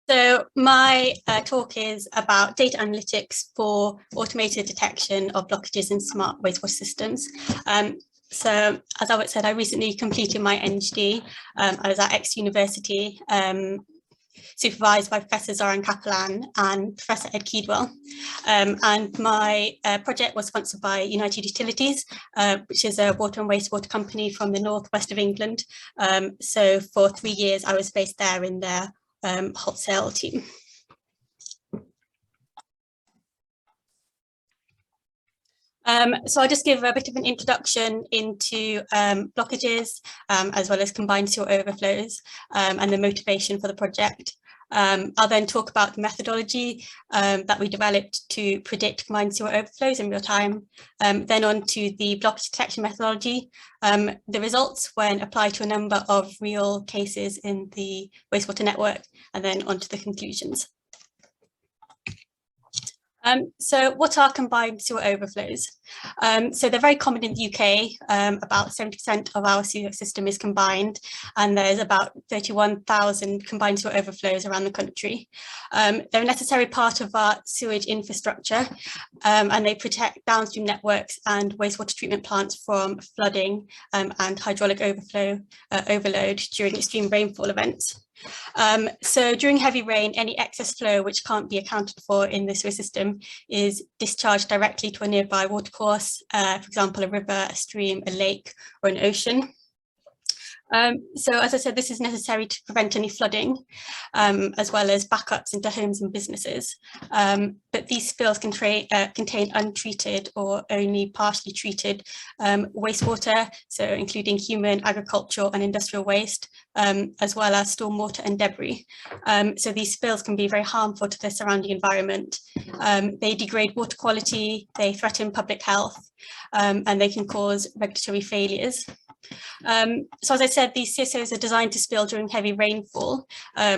So my talk is about data analytics for automated detection of blockages in smart wastewater systems. So as Albert said, I recently completed my NGD. I was at Exeter University, supervised by Professor Zoran Kaplan and Professor Ed Keedwell. And my project was sponsored by United Utilities, which is a water and wastewater company from the northwest of England. So for 3 years, I was based there in their wholesale team. So I'll just give a bit of an introduction into blockages, as well as combined sewer overflows, and the motivation for the project. I'll then talk about the methodology that we developed to predict combined sewer overflows in real time, then on to the blockage detection methodology, the results when applied to a number of real cases in the wastewater network, and then on to the conclusions. So what are combined sewer overflows? So they're very common in the UK. About 70% of our sewer system is combined, and there's about 31,000 combined sewer overflows around the country. They're a necessary part of our sewage infrastructure, and they protect downstream networks and wastewater treatment plants from flooding and hydraulic overload during extreme rainfall events. So during heavy rain, any excess flow which can't be accounted for in the sewer system is discharged directly to a nearby watercourse, for example, a river, a stream, a lake, or an ocean. So as I said, this is necessary to prevent any flooding, as well as backups into homes and businesses. But these spills can contain untreated or only partially treated wastewater, so including human, agricultural and industrial waste, as well as stormwater and debris. So these spills can be very harmful to the surrounding environment. They degrade water quality, they threaten public health, and they can cause regulatory failures. So as I said, these CSOs are designed to spill during heavy rainfall,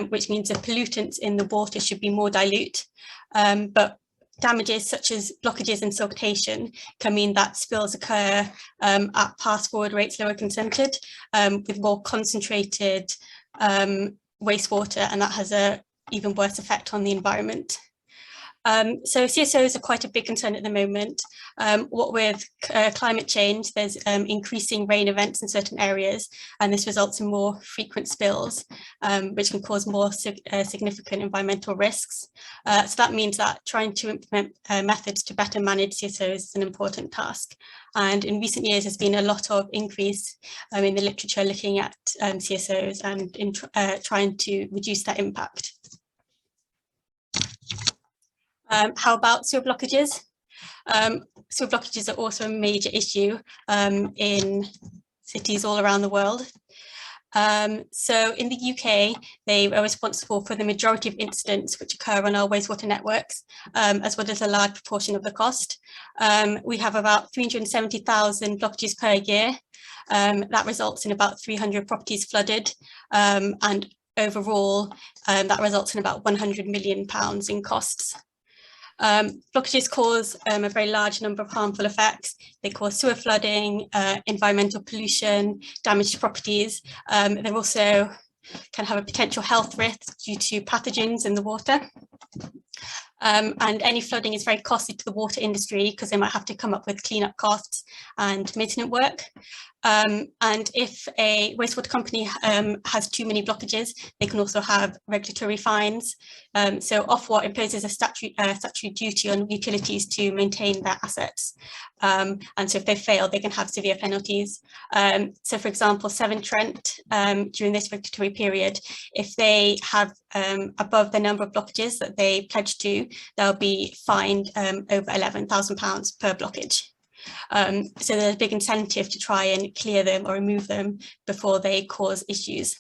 which means the pollutants in the water should be more dilute. But damages such as blockages and siltation can mean that spills occur at pass-forward rates lower consented, with more concentrated wastewater, and that has an even worse effect on the environment. So CSOs are quite a big concern at the moment. What with climate change, there's increasing rain events in certain areas, and this results in more frequent spills, which can cause more significant environmental risks. So that means that trying to implement methods to better manage CSOs is an important task. And in recent years, there's been a lot of increase in the literature looking at CSOs and in trying to reduce that impact. How about sewer blockages? Sewer blockages are also a major issue in cities all around the world. So in the UK, they are responsible for the majority of incidents which occur on our wastewater networks, as well as a large proportion of the cost. We have about 370,000 blockages per year. That results in about 300 properties flooded, and overall, that results in about £100 million in costs. Blockages cause a very large number of harmful effects. They cause sewer flooding, environmental pollution, damage to properties. They also can have a potential health risk due to pathogens in the water. And any flooding is very costly to the water industry because they might have to come up with cleanup costs and maintenance work. And if a wastewater company has too many blockages, they can also have regulatory fines. So Ofwat imposes a statutory duty on utilities to maintain their assets. And so if they fail, they can have severe penalties. So for example, Severn Trent, during this regulatory period, if they have above the number of blockages that they pledged to, they'll be fined over £11,000 per blockage. So there's a big incentive to try and clear them or remove them before they cause issues.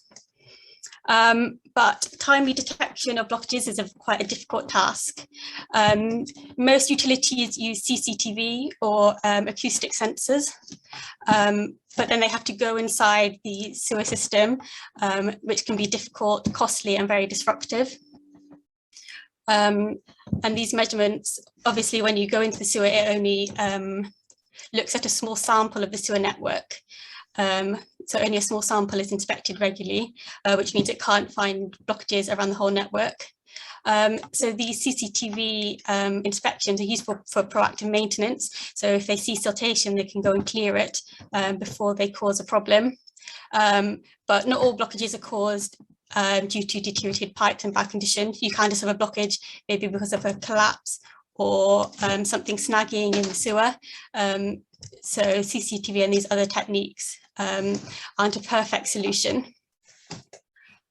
But timely detection of blockages is quite a difficult task. Most utilities use CCTV or acoustic sensors, but then they have to go inside the sewer system, which can be difficult, costly, and very disruptive. And these measurements, obviously, when you go into the sewer, it only looks at a small sample of the sewer network. so only a small sample is inspected regularly, which means it can't find blockages around the whole network. So these CCTV inspections are useful for proactive maintenance. So if they see siltation, they can go and clear it before they cause a problem. But not all blockages are caused due to deteriorated pipes and bad condition. You can just have a blockage, maybe because of a collapse or something snagging in the sewer. So CCTV and these other techniques aren't a perfect solution.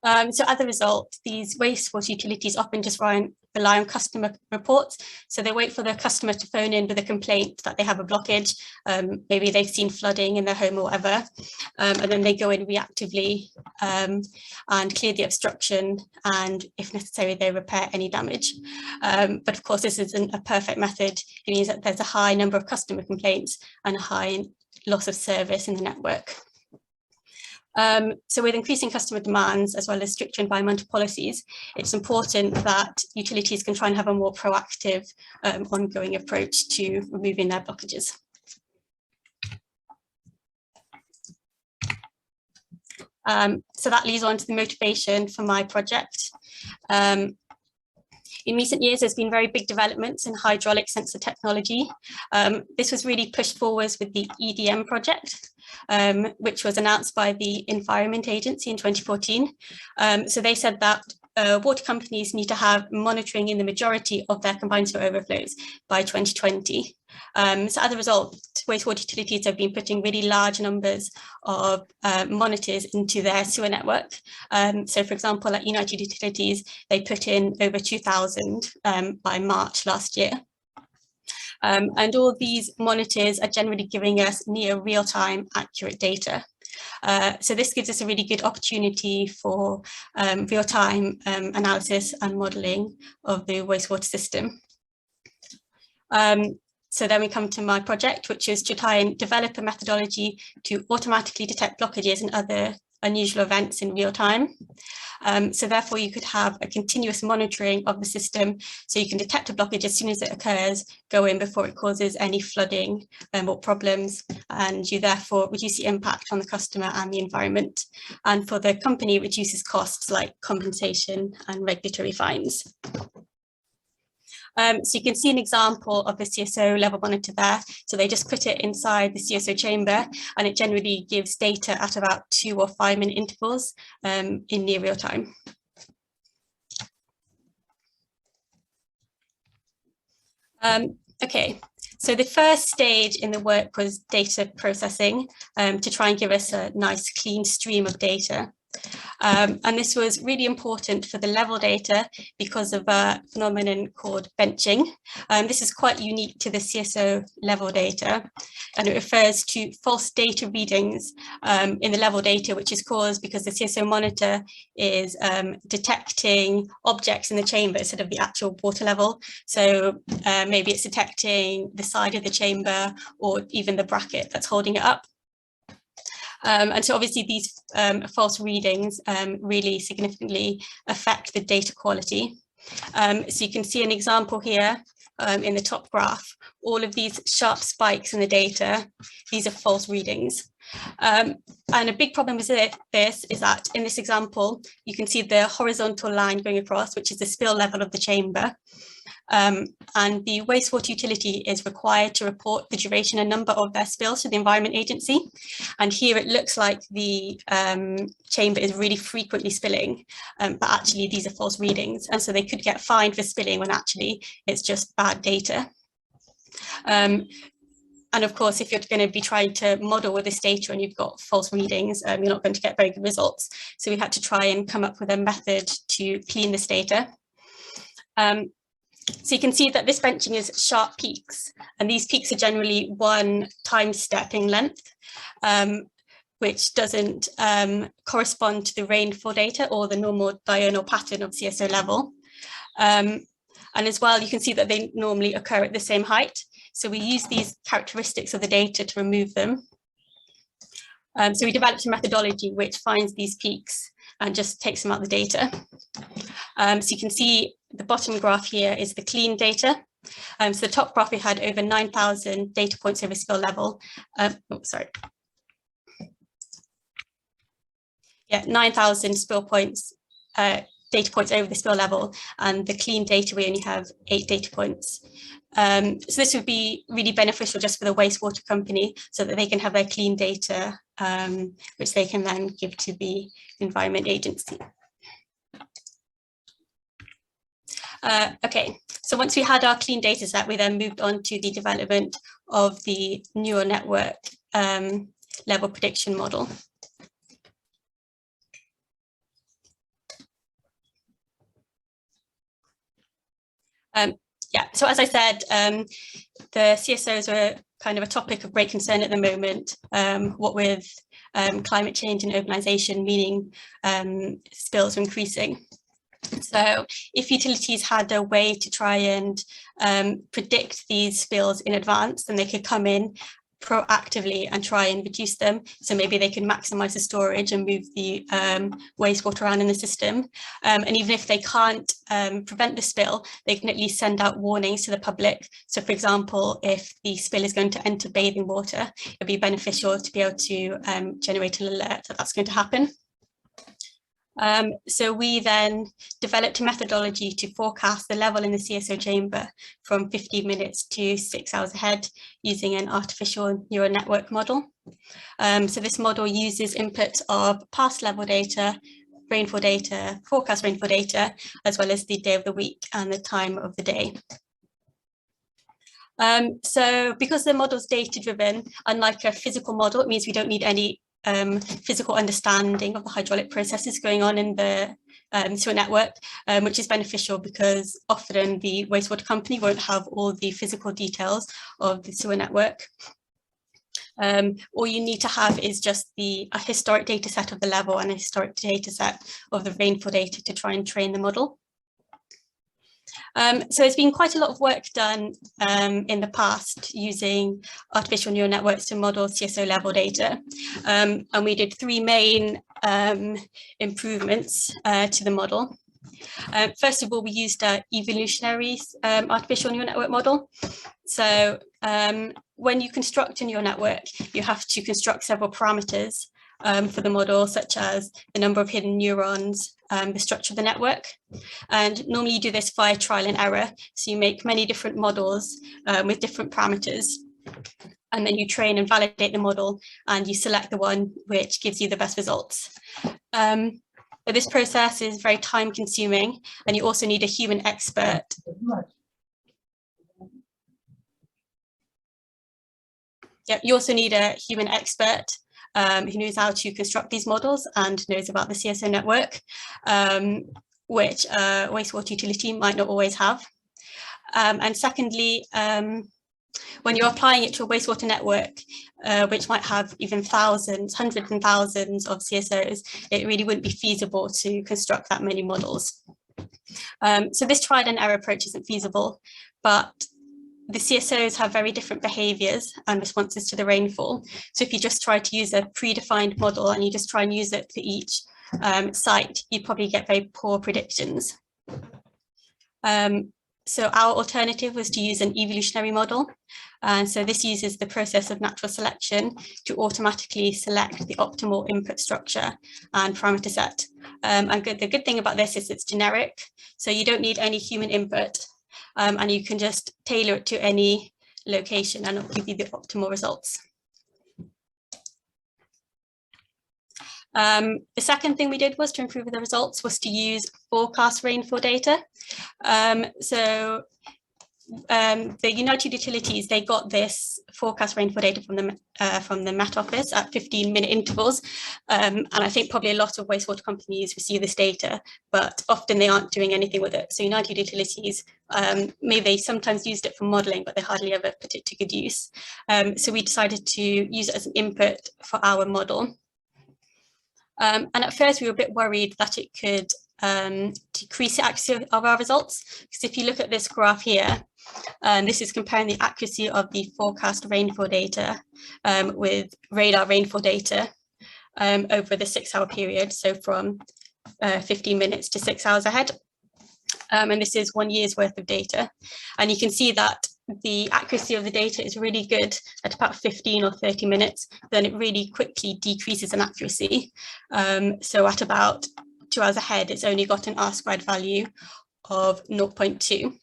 So as a result, these wastewater utilities often just rely on customer reports. So they wait for the customer to phone in with a complaint that they have a blockage. Maybe they've seen flooding in their home or whatever. And then they go in reactively and clear the obstruction. And if necessary, they repair any damage. But of course, this isn't a perfect method. It means that there's a high number of customer complaints and a high loss of service in the network. So with increasing customer demands, as well as stricter environmental policies, it's important that utilities can try and have a more proactive, ongoing approach to removing their blockages. So that leads on to the motivation for my project. In recent years, there's been very big developments in hydraulic sensor technology. This was really pushed forwards with the EDM project, which was announced by the Environment Agency in 2014. So they said that water companies need to have monitoring in the majority of their combined sewer overflows by 2020. So as a result, wastewater utilities have been putting really large numbers of monitors into their sewer network. So for example, at United Utilities, they put in over 2,000 by March last year. And all these monitors are generally giving us near real-time accurate data. So this gives us a really good opportunity for real-time analysis and modelling of the wastewater system. So then we come to my project, which is to try and develop a methodology to automatically detect blockages and other unusual events in real time. So therefore you could have a continuous monitoring of the system, so you can detect a blockage as soon as it occurs, go in before it causes any flooding or problems, and you therefore reduce the impact on the customer and the environment. And for the company, reduces costs like compensation and regulatory fines. So you can see an example of the CSO level monitor there. So they just put it inside the CSO chamber, and it generally gives data at about 2 or 5 minute intervals in near real time. Okay, so the first stage in the work was data processing to try and give us a nice clean stream of data. And this was really important for the level data because of a phenomenon called benching. This is quite unique to the CSO level data, and it refers to false data readings in the level data, which is caused because the CSO monitor is detecting objects in the chamber instead of the actual water level. So maybe it's detecting the side of the chamber or even the bracket that's holding it up. And so obviously these false readings really significantly affect the data quality. So you can see an example here in the top graph. All of these sharp spikes in the data, these are false readings. And a big problem with this is that in this example, you can see the horizontal line going across, which is the spill level of the chamber. And the wastewater utility is required to report the duration and number of their spills to the Environment Agency. And here it looks like the chamber is really frequently spilling, but actually these are false readings. And so they could get fined for spilling when actually it's just bad data. And of course, if you're going to be trying to model with this data and you've got false readings, you're not going to get very good results. So we had to try and come up with a method to clean this data. So you can see that this benching is sharp peaks, and these peaks are generally 1 time step in length, which doesn't correspond to the rainfall data or the normal diurnal pattern of CSO level. And as well, you can see that they normally occur at the same height. So we use these characteristics of the data to remove them. So we developed a methodology which finds these peaks and just takes them out of the data. So you can see the bottom graph here is the clean data. So the top graph, we had over 9,000 data points over spill level. 9,000 spill points, data points over the spill level, and the clean data, we only have 8 data points. So this would be really beneficial just for the wastewater company so that they can have their clean data, which they can then give to the Environment Agency. Okay, so once we had our clean data set, we then moved on to the development of the neural network level prediction model. Yeah, so as I said, the CSOs are kind of a topic of great concern at the moment, what with climate change and urbanisation, meaning spills are increasing. So if utilities had a way to try and predict these spills in advance, then they could come in proactively and try and reduce them. So maybe they could maximise the storage and move the wastewater around in the system. And even if they can't prevent the spill, they can at least send out warnings to the public. So for example, if the spill is going to enter bathing water, it'd be beneficial to be able to generate an alert that that's going to happen. So we then developed a methodology to forecast the level in the CSO chamber from 15 minutes to 6 hours ahead using an artificial neural network model. So this model uses inputs of past level data, rainfall data, forecast rainfall data, as well as the day of the week and the time of the day. So because the model is data driven, unlike a physical model, it means we don't need any physical understanding of the hydraulic processes going on in the sewer network, which is beneficial because often the wastewater company won't have all the physical details of the sewer network. All you need to have is just a historic data set of the level and a historic data set of the rainfall data to try and train the model. So there's been quite a lot of work done in the past using artificial neural networks to model CSO level data. And we did 3 main improvements to the model. First of all, we used an evolutionary artificial neural network model. So when you construct a neural network, you have to construct several parameters for the model, such as the number of hidden neurons, the structure of the network. And normally you do this via trial and error. So you make many different models with different parameters, and then you train and validate the model, and you select the one which gives you the best results. But this process is very time consuming, and you also need a human expert. Yep, you also need a human expert who knows how to construct these models and knows about the CSO network, which a wastewater utility might not always have. And secondly, when you're applying it to a wastewater network, which might have even thousands, hundreds and thousands of CSOs, it really wouldn't be feasible to construct that many models. So this trial and error approach isn't feasible, but the CSOs have very different behaviours and responses to the rainfall. So if you just try to use a predefined model and you just try and use it for each site, you'd probably get very poor predictions. So our alternative was to use an evolutionary model. And so this uses the process of natural selection to automatically select the optimal input structure and parameter set. And the good thing about this is it's generic. So you don't need any human input. And you can just tailor it to any location and it'll give you the optimal results. The second thing we did was to improve the results was to use forecast rainfall data. The United Utilities, they got this forecast rainfall data from the Met Office at 15-minute intervals. And I think probably a lot of wastewater companies receive this data, but often they aren't doing anything with it. So United Utilities, maybe they sometimes used it for modelling, but they hardly ever put it to good use. So we decided to use it as an input for our model. And at first we were a bit worried that it could decrease the accuracy of our results, because if you look at this graph here, this is comparing the accuracy of the forecast rainfall data with radar rainfall data over the 6-hour period, so from 15 minutes to 6 hours ahead. And this is 1 year's worth of data. And you can see that the accuracy of the data is really good at about 15 or 30 minutes, then it really quickly decreases in accuracy. So at about 2 hours ahead, it's only got an R-squared value of 0.2.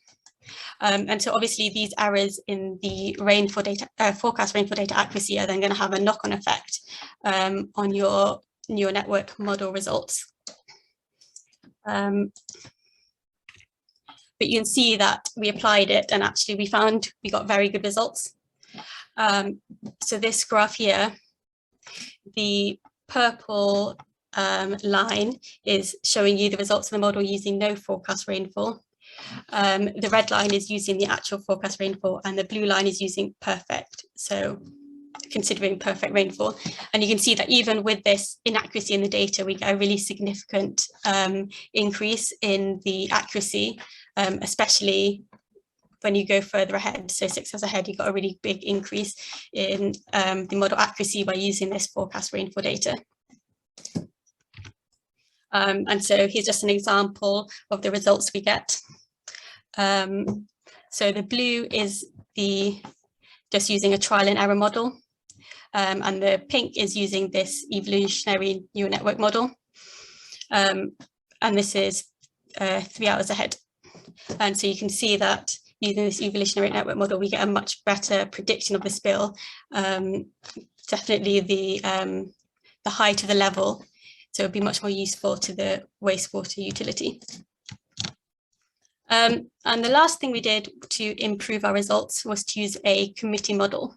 And so obviously these errors in the rainfall data, forecast rainfall data accuracy are then going to have a knock-on effect on your neural network model results. But you can see that we applied it and actually we got very good results. So this graph here, the purple line is showing you the results of the model using no forecast rainfall. The red line is using the actual forecast rainfall and the blue line is using perfect, so considering perfect rainfall. And you can see that even with this inaccuracy in the data, we get a really significant increase in the accuracy, especially when you go further ahead. So 6 hours ahead, you got a really big increase in the model accuracy by using this forecast rainfall data. And so here's just an example of the results we get. So the blue is just using a trial and error model, and the pink is using this evolutionary neural network model, and this is 3 hours ahead. And so you can see that using this evolutionary network model, we get a much better prediction of the spill. Definitely the height of the level, so it'd be much more useful to the wastewater utility. And the last thing we did to improve our results was to use a committee model.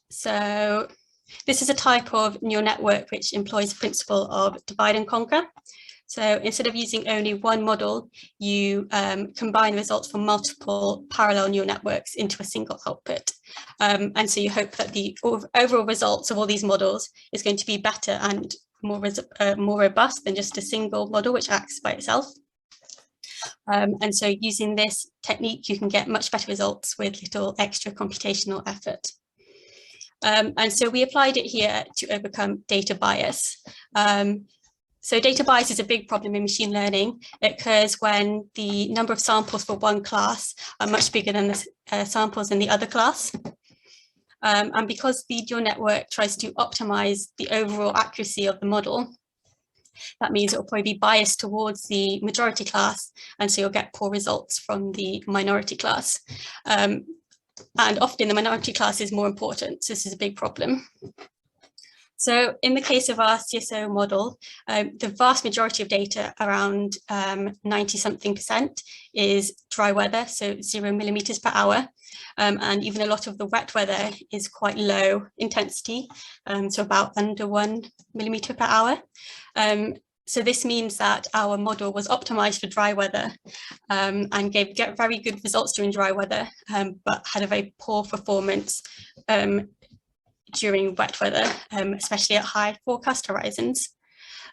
So this is a type of neural network which employs the principle of divide and conquer. So instead of using only one model, you combine results from multiple parallel neural networks into a single output. And so you hope that the overall results of all these models is going to be better and more robust than just a single model which acts by itself. And so using this technique, you can get much better results with little extra computational effort. And so we applied it here to overcome data bias. So data bias is a big problem in machine learning. It occurs when the number of samples for one class are much bigger than the samples in the other class. And because the neural network tries to optimize the overall accuracy of the model, that means it will probably be biased towards the majority class, and so you'll get poor results from the minority class. And often the minority class is more important, so this is a big problem. So in the case of our CSO model, the vast majority of data, around 90-something%, is dry weather, so 0 millimeters per hour. And even a lot of the wet weather is quite low intensity, so about under 1 millimeter per hour. So this means that our model was optimized for dry weather and get very good results during dry weather, but had a very poor performance during wet weather, especially at high forecast horizons.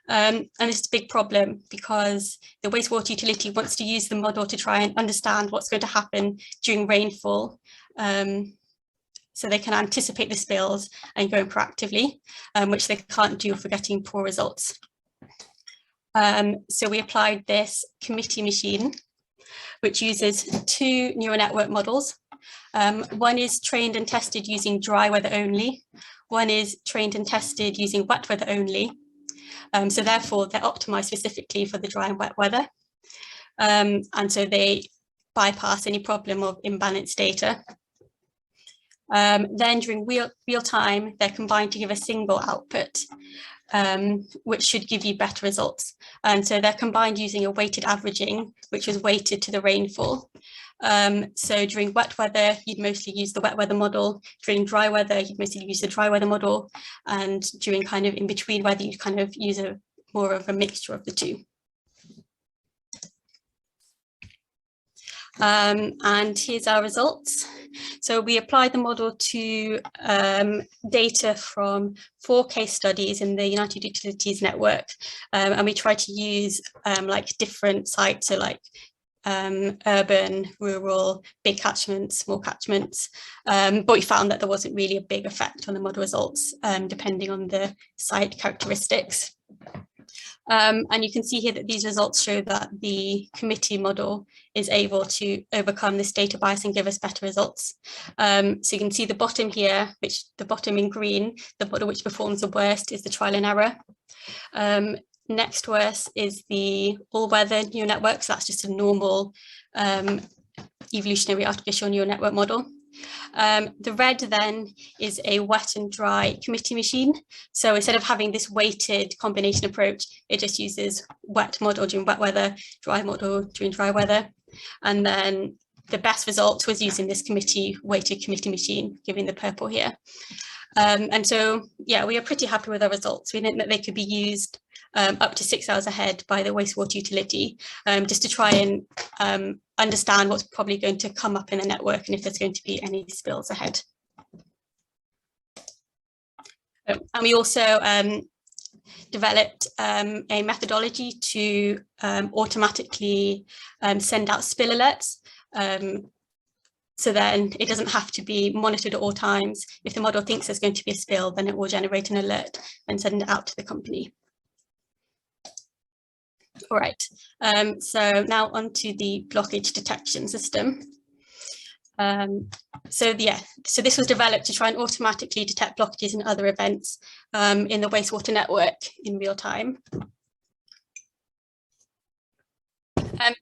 And it's a big problem because the wastewater utility wants to use the model to try and understand what's going to happen during rainfall, so they can anticipate the spills and go in proactively, which they can't do for getting poor results. So we applied this committee machine, which uses 2 neural network models. One is trained and tested using dry weather only. One is trained and tested using wet weather only. So therefore, they're optimized specifically for the dry and wet weather. And so they bypass any problem of imbalanced data. Then during real time, they're combined to give a single output, which should give you better results. And so they're combined using a weighted averaging, which was weighted to the rainfall. So during wet weather, you'd mostly use the wet weather model. During dry weather, you'd mostly use the dry weather model. And during kind of in between weather, you'd kind of use more of a mixture of the two. And here's our results. So we applied the model to data from 4 case studies in the United Utilities network. And we tried to use like different sites, so like urban, rural, big catchments, small catchments. But we found that there wasn't really a big effect on the model results, depending on the site characteristics. And you can see here that these results show that the committee model is able to overcome this data bias and give us better results. So you can see the bottom here, which the bottom in green, the model which performs the worst is the trial and error. Next worst is the all-weather neural network. So that's just a normal evolutionary artificial neural network model. The red then is a wet and dry committee machine. So instead of having this weighted combination approach, it just uses wet model during wet weather, dry model during dry weather. And then the best result was using this weighted committee machine, giving the purple here. And so, yeah, we are pretty happy with our results. We think that they could be used up to 6 hours ahead by the wastewater utility, just to try and understand what's probably going to come up in the network and if there's going to be any spills ahead. And we also developed a methodology to automatically send out spill alerts. So then it doesn't have to be monitored at all times. If the model thinks there's going to be a spill, then it will generate an alert and send it out to the company. All right, so now onto the blockage detection system. So this was developed to try and automatically detect blockages and other events in the wastewater network in real time.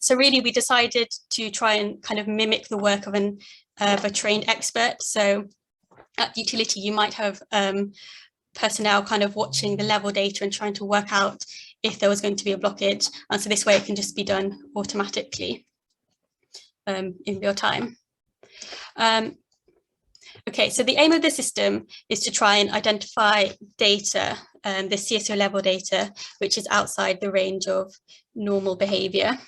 So really, we decided to try and kind of mimic the work of a trained expert. So at the utility, you might have personnel kind of watching the level data and trying to work out if there was going to be a blockage. And so this way it can just be done automatically in real time. Okay, so the aim of the system is to try and identify data, the CSO level data, which is outside the range of normal behaviour.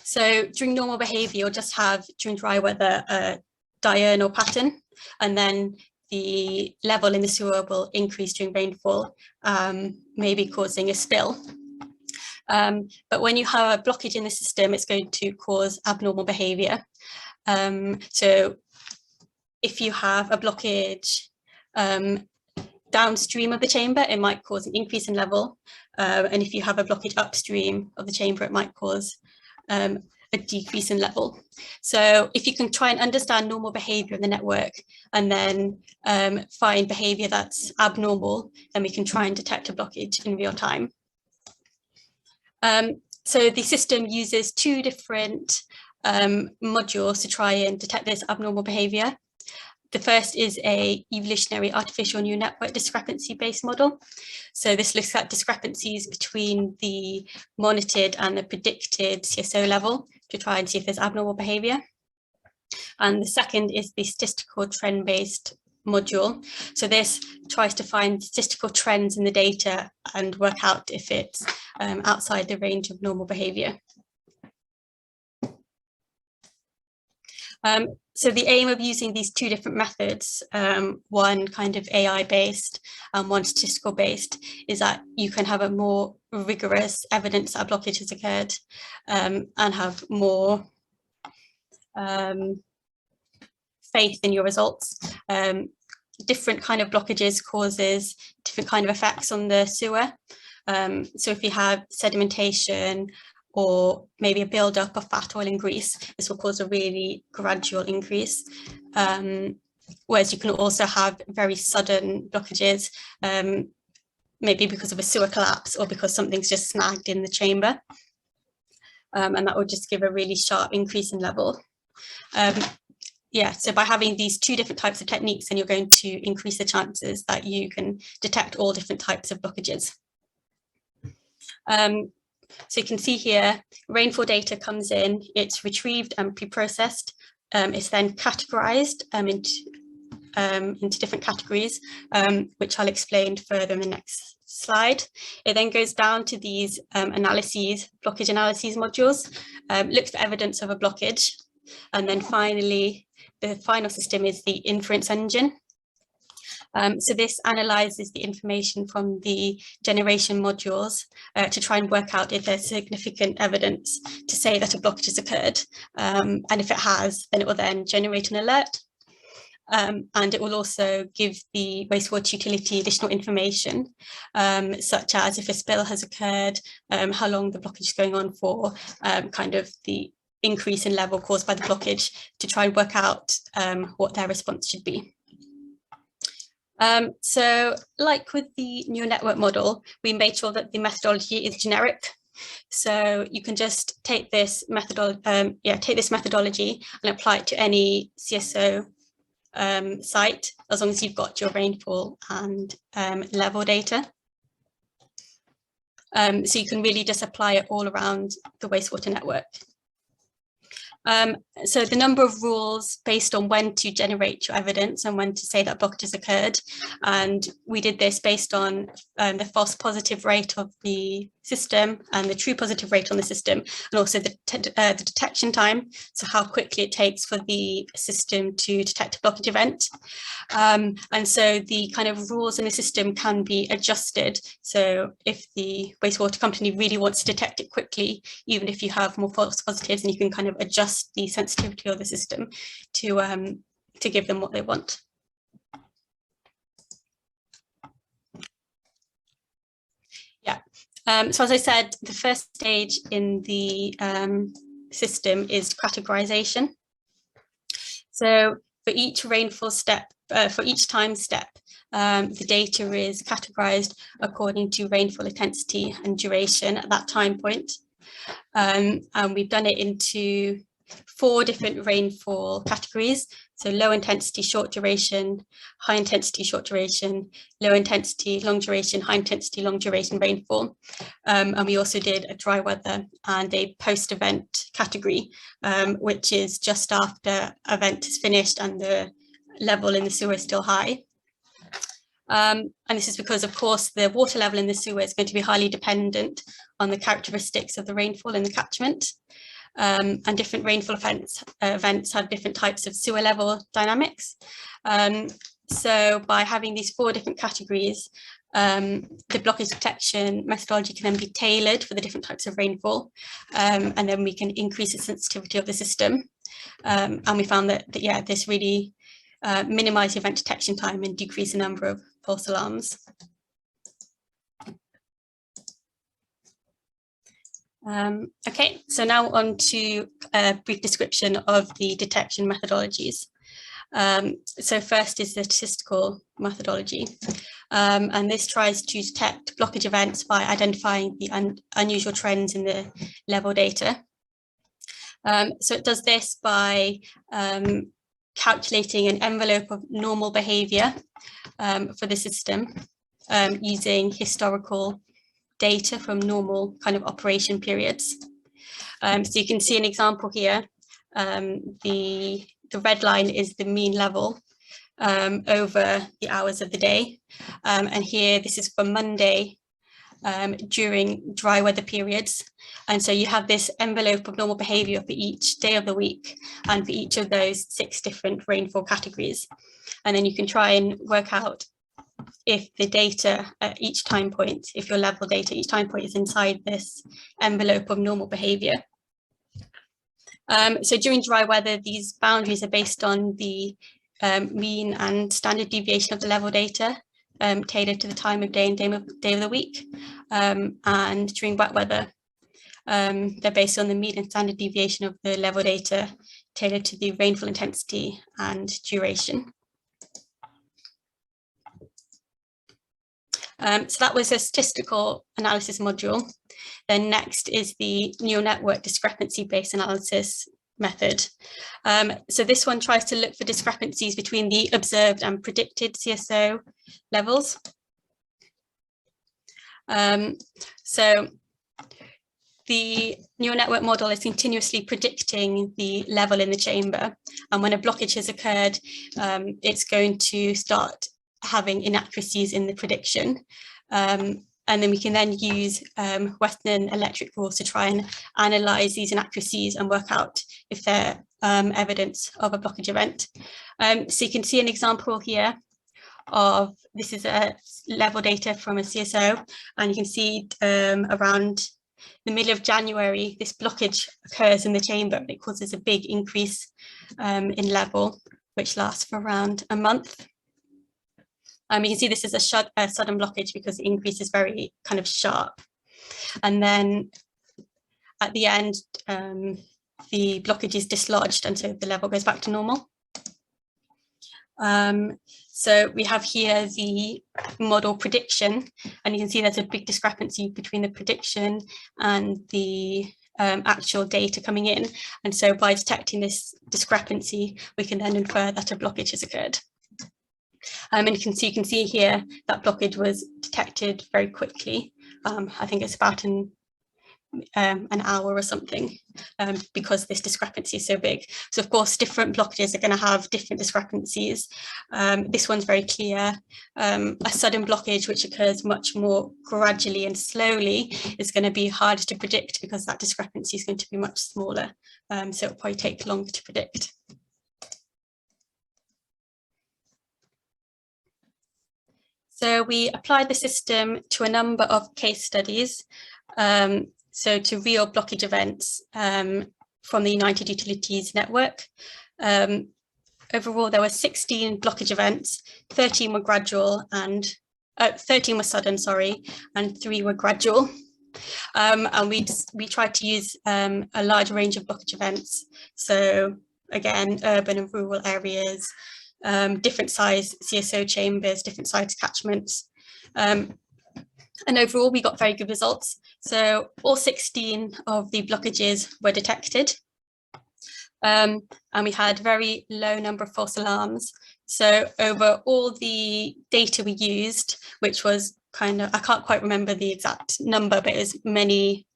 So during normal behaviour, you'll just have, during dry weather, a diurnal pattern, and then the level in the sewer will increase during rainfall, maybe causing a spill. But when you have a blockage in the system, it's going to cause abnormal behaviour. So if you have a blockage downstream of the chamber, it might cause an increase in level. And if you have a blockage upstream of the chamber, it might cause a decrease in level. So if you can try and understand normal behaviour in the network and then find behaviour that's abnormal, then we can try and detect a blockage in real time. So the system uses two different modules to try and detect this abnormal behaviour. The first is a evolutionary artificial neural network discrepancy-based model. So this looks at discrepancies between the monitored and the predicted CSO level to try and see if there's abnormal behaviour. And the second is the statistical trend-based module. So this tries to find statistical trends in the data and work out if it's outside the range of normal behaviour. So the aim of using these two different methods, one kind of AI-based and one statistical-based, is that you can have a more rigorous evidence that a blockage has occurred and have more faith in your results. Different kind of blockages causes different kind of effects on the sewer. So if you have sedimentation, or maybe a build-up of fat, oil and grease, this will cause a really gradual increase. Whereas you can also have very sudden blockages, maybe because of a sewer collapse or because something's just snagged in the chamber. And that will just give a really sharp increase in level. Yeah, so by having these two different types of techniques, then you're going to increase the chances that you can detect all different types of blockages. So you can see here, rainfall data comes in, it's retrieved and pre-processed. It's then categorized into different categories, which I'll explain further in the next slide. It then goes down to these analyses, blockage analyses modules, looks for evidence of a blockage. And then finally, the final system is the inference engine. So this analyzes the information from the generation modules to try and work out if there's significant evidence to say that a blockage has occurred. And if it has, then it will then generate an alert. And it will also give the wastewater utility additional information, such as if a spill has occurred, how long the blockage is going on for, kind of the increase in level caused by the blockage, to try and work out what their response should be. So like with the neural network model, we made sure that the methodology is generic. So you can just take this methodology and apply it to any CSO site, as long as you've got your rainfall and level data. So you can really just apply it all around the wastewater network. So the number of rules based on when to generate your evidence and when to say that blockage has occurred. And we did this based on the false positive rate of the system and the true positive rate on the system, and also the detection time, so how quickly it takes for the system to detect a blockage event. And so the kind of rules in the system can be adjusted. So if the wastewater company really wants to detect it quickly, even if you have more false positives, and you can kind of adjust the sensitivity of the system to give them what they want. Yeah. So as I said, the first stage in the system is categorization. So for each rainfall step, for each time step, the data is categorized according to rainfall intensity and duration at that time point. And we've done it into 4 different rainfall categories. So low intensity, short duration, high intensity, short duration, low intensity, long duration, high intensity, long duration rainfall. And we also did a dry weather and a post-event category, which is just after event is finished and the level in the sewer is still high. And this is because, of course, the water level in the sewer is going to be highly dependent on the characteristics of the rainfall in the catchment. And different rainfall events have different types of sewer level dynamics. So by having these 4 different categories, the blockage detection methodology can then be tailored for the different types of rainfall, and then we can increase the sensitivity of the system. And we found that yeah, this really minimises event detection time and decrease the number of false alarms. Okay, so now on to a brief description of the detection methodologies. So first is the statistical methodology, and this tries to detect blockage events by identifying the unusual trends in the level data. So it does this by calculating an envelope of normal behaviour for the system using historical data from normal kind of operation periods. So you can see an example here. The red line is the mean level over the hours of the day. And here, this is for Monday during dry weather periods. And so you have this envelope of normal behaviour for each day of the week and for each of those 6 different rainfall categories. And then you can try and work out if the data at each time point, if your level data at each time point is inside this envelope of normal behaviour. So during dry weather, these boundaries are based on the mean and standard deviation of the level data, tailored to the time of day and day of the week. And during wet weather, they're based on the mean and standard deviation of the level data, tailored to the rainfall intensity and duration. So that was a statistical analysis module. Then next is the neural network discrepancy-based analysis method. So this one tries to look for discrepancies between the observed and predicted CSO levels. So the neural network model is continuously predicting the level in the chamber. And when a blockage has occurred, it's going to start having inaccuracies in the prediction. And then we can then use Western electric rules to try and analyse these inaccuracies and work out if they're evidence of a blockage event. So you can see an example here of, this is a level data from a CSO, and you can see around the middle of January, this blockage occurs in the chamber, and it causes a big increase in level. which lasts for around a month. You can see this is a sudden blockage because the increase is very kind of sharp. And then at the end, the blockage is dislodged, and so the level goes back to normal. So we have here the model prediction, and you can see there's a big discrepancy between the prediction and the actual data coming in. And so by detecting this discrepancy, we can then infer that a blockage has occurred. And you can see here that blockage was detected very quickly. I think it's about an hour or something, because this discrepancy is so big. So of course, different blockages are going to have different discrepancies. This one's very clear. A sudden blockage, which occurs much more gradually and slowly, is going to be harder to predict because that discrepancy is going to be much smaller. So it'll probably take longer to predict. So we applied the system to a number of case studies. So to real blockage events from the United Utilities network. Overall, there were 16 blockage events, 13 were gradual and 13 were sudden, sorry, and 3 were gradual. And we tried to use a large range of blockage events. So again, urban and rural areas, different size CSO chambers, different size catchments. And overall, we got very good results. So all 16 of the blockages were detected. And we had very low number of false alarms. So over all the data we used, which was kind of, I can't quite remember the exact number, but it was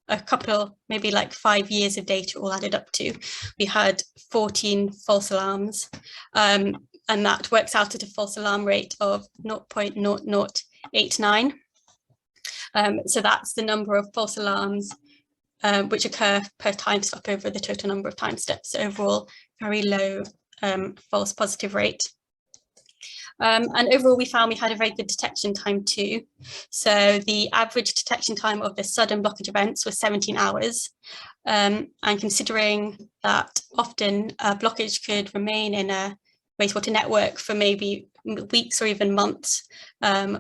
a couple, maybe like 5 years of data all added up to. We had 14 false alarms. And that works out at a false alarm rate of 0.0089. So that's the number of false alarms which occur per time step over the total number of time steps. So overall, very low false positive rate. And overall, we found we had a very good detection time too. So the average detection time of the sudden blockage events was 17 hours. And considering that often a blockage could remain in a wastewater network for maybe weeks or even months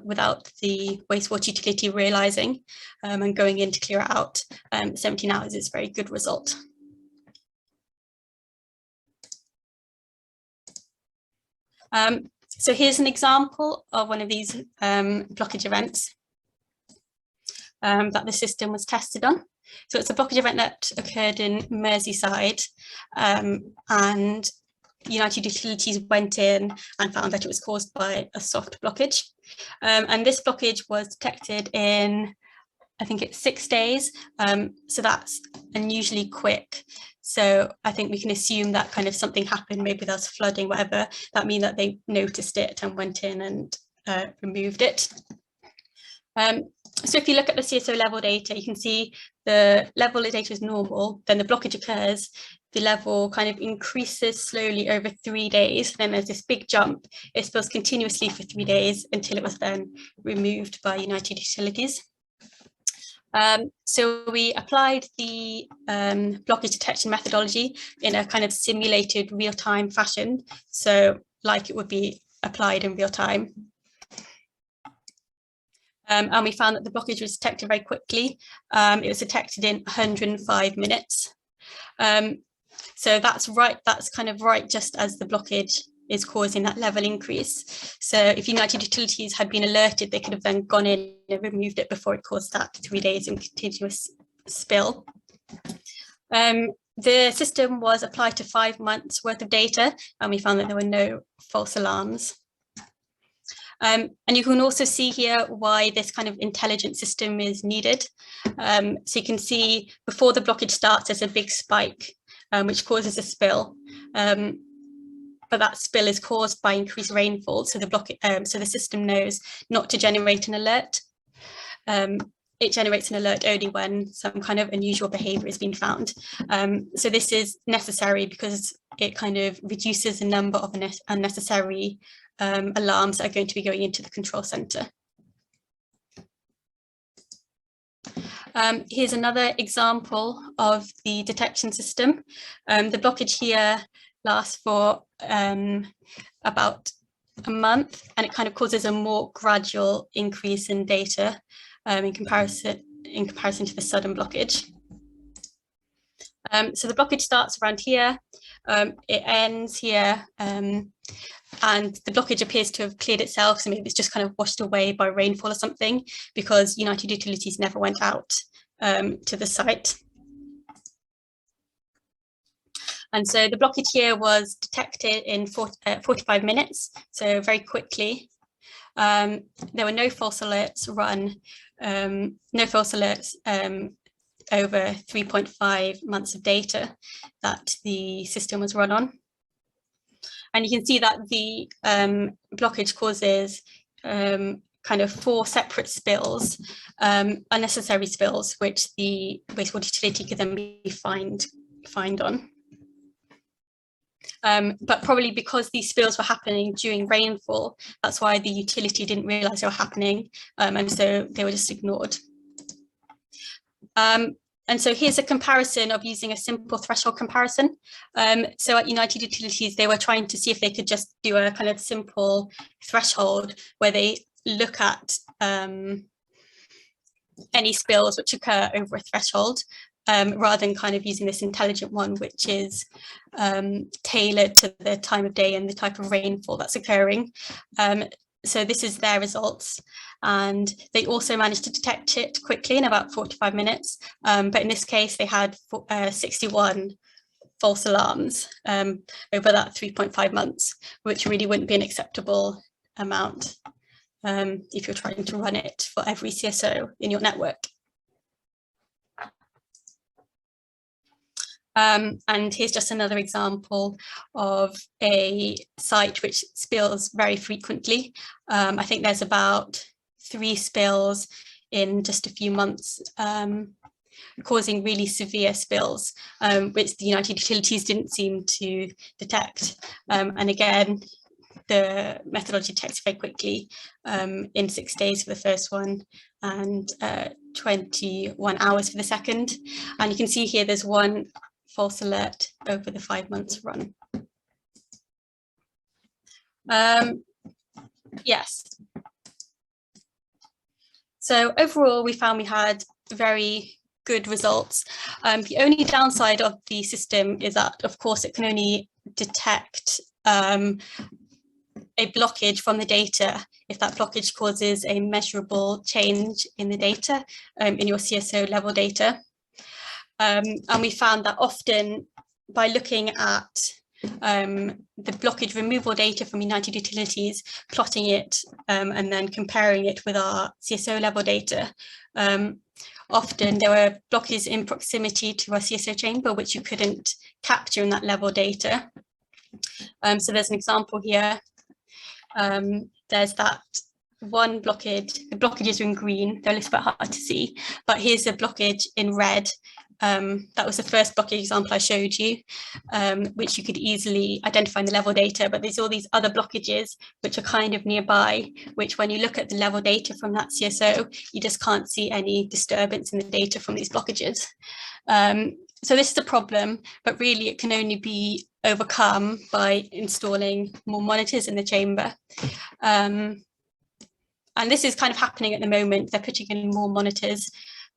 without the wastewater utility realizing and going in to clear it out, 17 hours is a very good result. So here's an example of one of these blockage events that the system was tested on. So it's a blockage event that occurred in Merseyside, and United Utilities went in and found that it was caused by a soft blockage. And this blockage was detected in, I think it's 6 days. So that's unusually quick. So I think we can assume that kind of something happened, maybe there was flooding, whatever. That means that they noticed it and went in and removed it. So if you look at the CSO level data, you can see the level of data is normal, then the blockage occurs, the level kind of increases slowly over 3 days, then there's this big jump, it spills continuously for 3 days until it was then removed by United Utilities. So we applied the blockage detection methodology in a kind of simulated real-time fashion, so like it would be applied in real time. And we found that the blockage was detected very quickly. It was detected in 105 minutes. So that's right, that's kind of right just as the blockage is causing that level increase. So if United Utilities had been alerted, they could have then gone in and removed it before it caused that 3 days in continuous spill. The system was applied to 5 months worth of data, and we found that there were no false alarms. And you can also see here why this kind of intelligent system is needed. So you can see before the blockage starts, there's a big spike, which causes a spill. But that spill is caused by increased rainfall. So the system knows not to generate an alert. It generates an alert only when some kind of unusual behaviour is being found. So this is necessary because it kind of reduces the number of unnecessary alarms that are going to be going into the control centre. Here's another example of the detection system. The blockage here lasts for about a month, and it kind of causes a more gradual increase in data in comparison to the sudden blockage. So the blockage starts around here, it ends here, and the blockage appears to have cleared itself, so maybe it's just kind of washed away by rainfall or something, because United Utilities never went out to the site. And so the blockage here was detected in 45 minutes, so very quickly. There were no false alerts run, no false alerts over 3.5 months of data that the system was run on. And you can see that the blockage causes kind of 4 separate spills, unnecessary spills, which the wastewater utility could then be fined on. But probably because these spills were happening during rainfall, that's why the utility didn't realise they were happening, and so they were just ignored. And so here's a comparison of using a simple threshold comparison. So at United Utilities, they were trying to see if they could just do a kind of simple threshold where they look at any spills which occur over a threshold, rather than kind of using this intelligent one, which is tailored to the time of day and the type of rainfall that's occurring. So this is their results, and they also managed to detect it quickly in about 45 minutes. But in this case, they had 61 false alarms over that 3.5 months, which really wouldn't be an acceptable amount if you're trying to run it for every CSO in your network. And here's just another example of a site which spills very frequently. I think there's about 3 spills in just a few months, causing really severe spills, which the United Utilities didn't seem to detect. And again, the methodology detects very quickly, in 6 days for the first one and 21 hours for the second. And you can see here there's one false alert over the 5 months run. Yes. So overall, we found we had very good results. The only downside of the system is that, of course, it can only detect a blockage from the data if that blockage causes a measurable change in the data, in your CSO level data. And we found that often by looking at the blockage removal data from United Utilities, plotting it and then comparing it with our CSO level data, often there were blockages in proximity to our CSO chamber which you couldn't capture in that level data. So there's an example here. There's that one blockage. The blockages are in green, they're a little bit hard to see, but here's a blockage in red. That was the first blockage example I showed you, which you could easily identify in the level data, but there's all these other blockages which are kind of nearby, which when you look at the level data from that CSO, you just can't see any disturbance in the data from these blockages. So this is a problem, but really it can only be overcome by installing more monitors in the chamber. And this is kind of happening at the moment. They're putting in more monitors.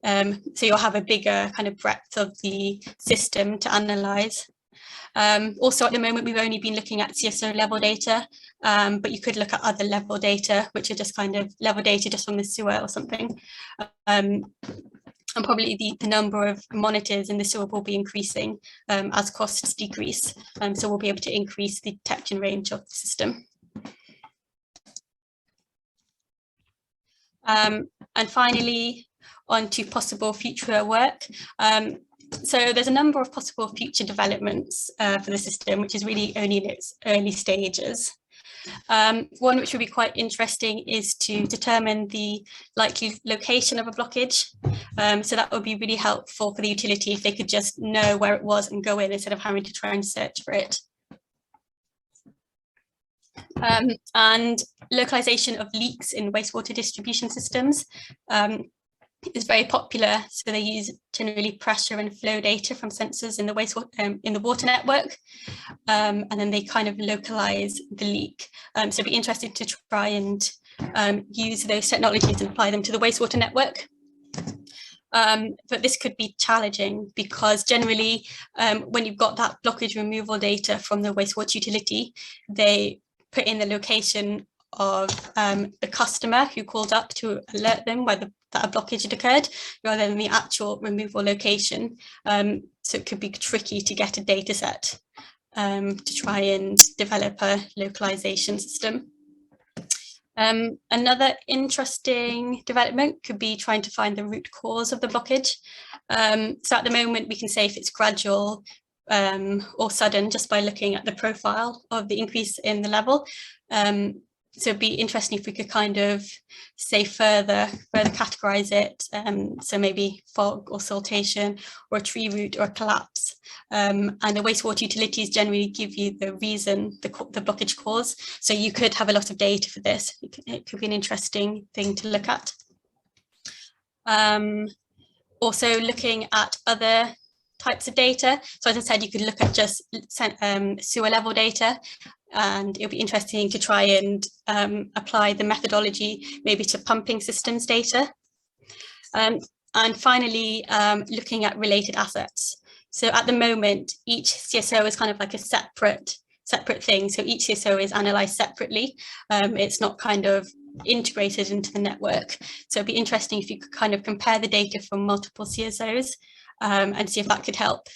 So you'll have a bigger kind of breadth of the system to analyse. Also at the moment, we've only been looking at CSO level data, but you could look at other level data, which are just kind of level data just from the sewer or something. And probably the number of monitors in the sewer will be increasing as costs decrease. So we'll be able to increase the detection range of the system. And finally, on to possible future work. So there's a number of possible future developments for the system, which is really only in its early stages. One which would be quite interesting is to determine the likely location of a blockage. So that would be really helpful for the utility if they could just know where it was and go in instead of having to try and search for it. And localization of leaks in wastewater distribution systems. is very popular. So they use generally pressure and flow data from sensors in the wastewater in the water network, and then they kind of localize the leak. So it'd be interesting to try and use those technologies and apply them to the wastewater network. But this could be challenging because generally when you've got that blockage removal data from the wastewater utility, they put in the location of the customer who called up to alert them whether that a blockage had occurred, rather than the actual removal location. So it could be tricky to get a data set to try and develop a localization system. Another interesting development could be trying to find the root cause of the blockage. So at the moment, we can say if it's gradual or sudden just by looking at the profile of the increase in the level. So it'd be interesting if we could kind of say further categorize it. So maybe fog or siltation or a tree root or a collapse. And the wastewater utilities generally give you the reason, the blockage cause. So you could have a lot of data for this. It could be an interesting thing to look at. Also looking at other types of data. So as I said, you could look at just sewer level data, and it'll be interesting to try and apply the methodology maybe to pumping systems data. And finally, looking at related assets. So at the moment, each CSO is kind of like a separate thing. So each CSO is analysed separately. It's not kind of integrated into the network. So it'd be interesting if you could kind of compare the data from multiple CSOs and see if that could help.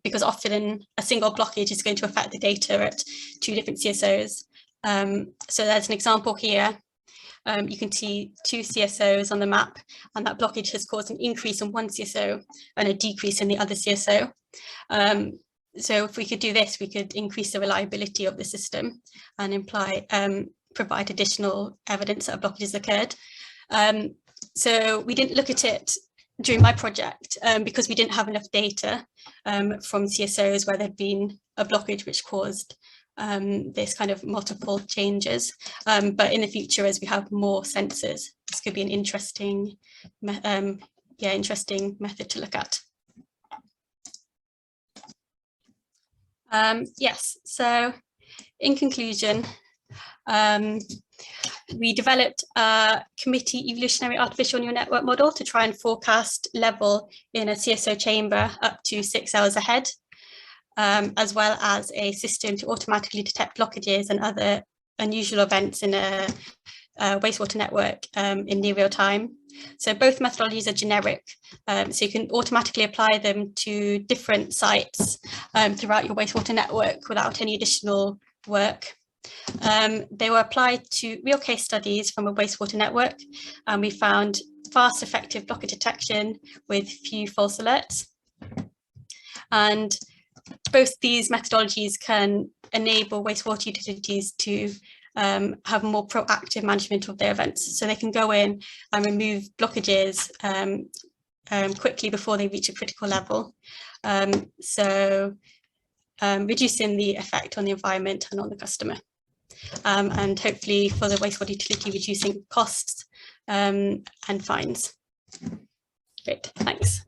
Because often a single blockage is going to affect the data at 2 different CSOs. So there's an example here. You can see 2 CSOs on the map, and that blockage has caused an increase in one CSO and a decrease in the other CSO. So if we could do this, we could increase the reliability of the system and provide additional evidence that a blockage has occurred. So we didn't look at it during my project because we didn't have enough data from CSOs where there'd been a blockage which caused this kind of multiple changes. But in the future, as we have more sensors, this could be an interesting, interesting method to look at. Yes, so in conclusion, we developed a committee evolutionary artificial neural network model to try and forecast level in a CSO chamber up to 6 hours ahead, as well as a system to automatically detect blockages and other unusual events in a wastewater network in near real time. So both methodologies are generic, so you can automatically apply them to different sites throughout your wastewater network without any additional work. They were applied to real case studies from a wastewater network, and we found fast, effective blockage detection with few false alerts. And both these methodologies can enable wastewater utilities to have more proactive management of their events. So they can go in and remove blockages quickly before they reach a critical level. Reducing the effect on the environment and on the customer. And hopefully for the wastewater utility, reducing costs and fines. Great, thanks.